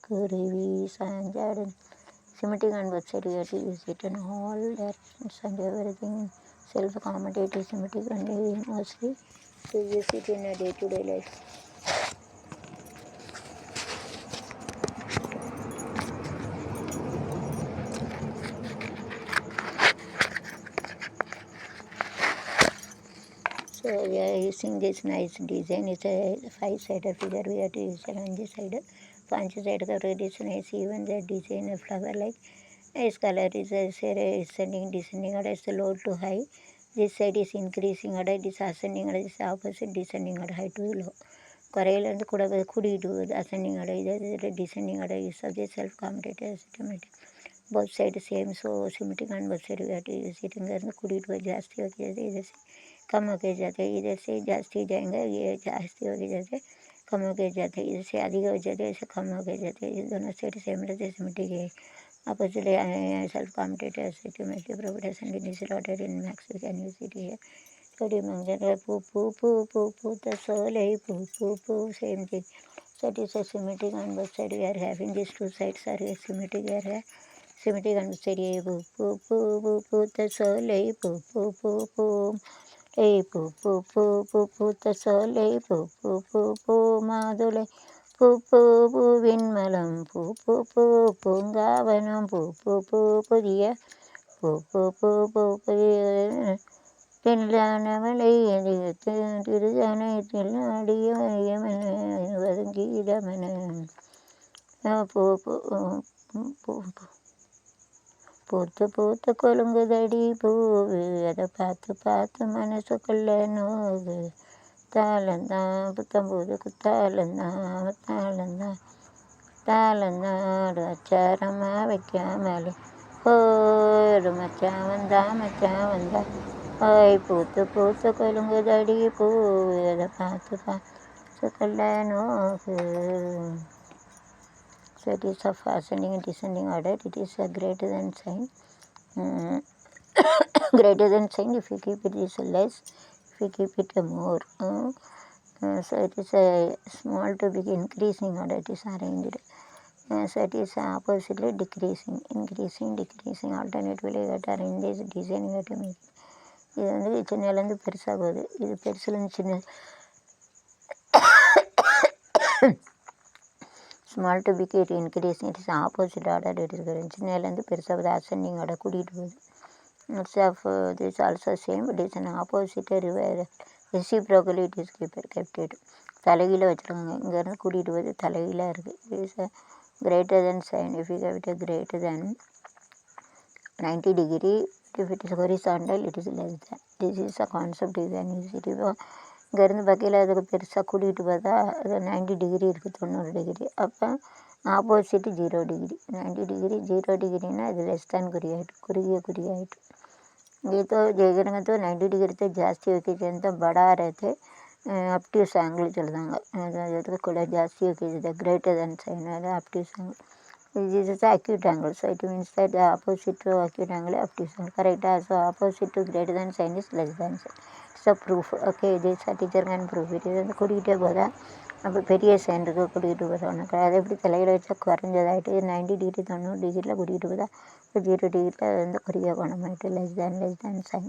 Kurvis and Jordan. Symmetric and website we have to use it in all directions and everything. Self-accommodative symmetric and we mostly to use it in a day-to-day life. So we are using this nice design. It's a 5-sided figure. We have to use a 5-sided. 5-sided cover is nice. Even the design of flower like its color is ascending, descending order is low to high. This side is increasing order, it is ascending order, this opposite descending order, high to low. குறையிலேருந்து கூட கூடிட்டு ascending order, இது descending order use of the self-accommodative systematic. Both sides same, so symmetric and both sides we have to use it. இங்கேருந்து கூடிட்டு ஜாஸ்தி होके जाते इधर से कम होके जाते इधर से जास्ती जाएंगे ये जास्ती होके जाते कम होके जाते इधर से अधिक हो जाते ऐसे कम होके जाते ये दोनों साइड सेम रहते सिमेट्रिक है. Opposite self-accommodative systematic propagation disorder in max we can use it here. So poo, the soul, poo, same thing. So it is a symmetric on both sides we are having. These two sides are symmetric here. Symmetric on both sides. Poo, the soul, poo. Hey, poo, the soul, poo, madule. Vinmalam, Pungavanam, Pudia, Pudia, Tinlanamalay, Tirana, Tiladia, Yemen, Put the Colunga Daddy, Poo, the path, Manasokalano. Talana, Putambuda, Talana, Charama, Vicamali, Machavanda, I put the Colunga Daddy, Poo, the Patupa, Sokalano. So it is of ascending and descending order, it is a greater than sign. Greater than sign, if you keep it is less, if you keep it more. So it is a small to big increasing order, it is arranged. So it is oppositely decreasing, increasing, decreasing. Alternatively, we are in this design we have to make. இது வந்து சின்னலேருந்து பெருசாக போகுது இது பெருசுலேருந்து சின்ன small to big it increasing, it is opposite order, it is சின்னலேருந்து பெருசாக போகுது ascending order கூட்டிகிட்டு போகுது. It's of this also same, but it's an opposite reciprocally it is kept. தலைகீழ வச்சுருக்காங்க இங்கேருந்து கூட்டிகிட்டு போகுது தலைகீழாக இருக்குது. It is a greater than sign. If you have it a greater than 90 degree, if it is horizontal, it is less than. This is a concept you can use it. இப்போ இங்கேருந்து பக்கையில் அதுக்கு பெருசாக கூட்டிகிட்டு பார்த்தா அது 90 டிகிரி இருக்குது 90 degree அப்போ opposite 0 degree 90 degree 0 डिग्रीना ಇದು ಲೆಸ್ ದ್ಯಾನ್ ಗುರಿ ಆಯಿತು ಕುರಿಗೆ ಆಯಿತು. ये तो जगह तो 90 डिग्री तो जास्ती होके तो बड़ा रहते अप्ट्यूस एंगल चलता ಕೂಡ ಜಾಸ್ತಿ ಹೋಗಿದೆ greater than sine obtuse angle. This is the acute angle, so it means that the opposite to acute angle is obtuse angle. Correct. So opposite to greater than sign is less than sign. It's a proof. Okay, this teacher can prove it. இது கூட்டிகிட்டே போதா அப்போ பெரிய sign இருக்குது கூட்டிகிட்டு போதா உனக்கு அதை எப்படி தலையில் வச்சா குறைஞ்சதாயிட்டு 90 டிகிரி 90 டிகிரியில் கூட்டிகிட்டு போதா இப்போ 0 டிகிரியில் அது வந்து குறைய குணமாயிட்டு லெஸ் தேன் சைன்.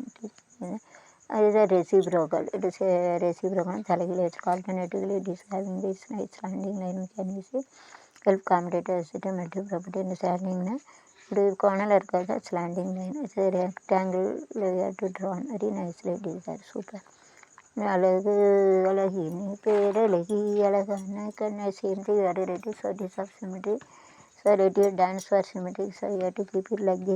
அதுதான் ரெசிப்ரோக்கல். இட் இஸ் ரெசிப்ரோக்கல் தலையில் வச்சு alternatively it is having this nice standing line we can use it. self-accommodative systematic property in standing இப்படி கோணல் இருக்கிறது slanting line. It's rectangle we have to draw very nicely. It is there. Super. அழகு அழகினி பேரழகி அழகான கண்ணை சேர்ந்து very ready. So it is of symmetry. So ready dance for symmetry. So you have to keep it like this.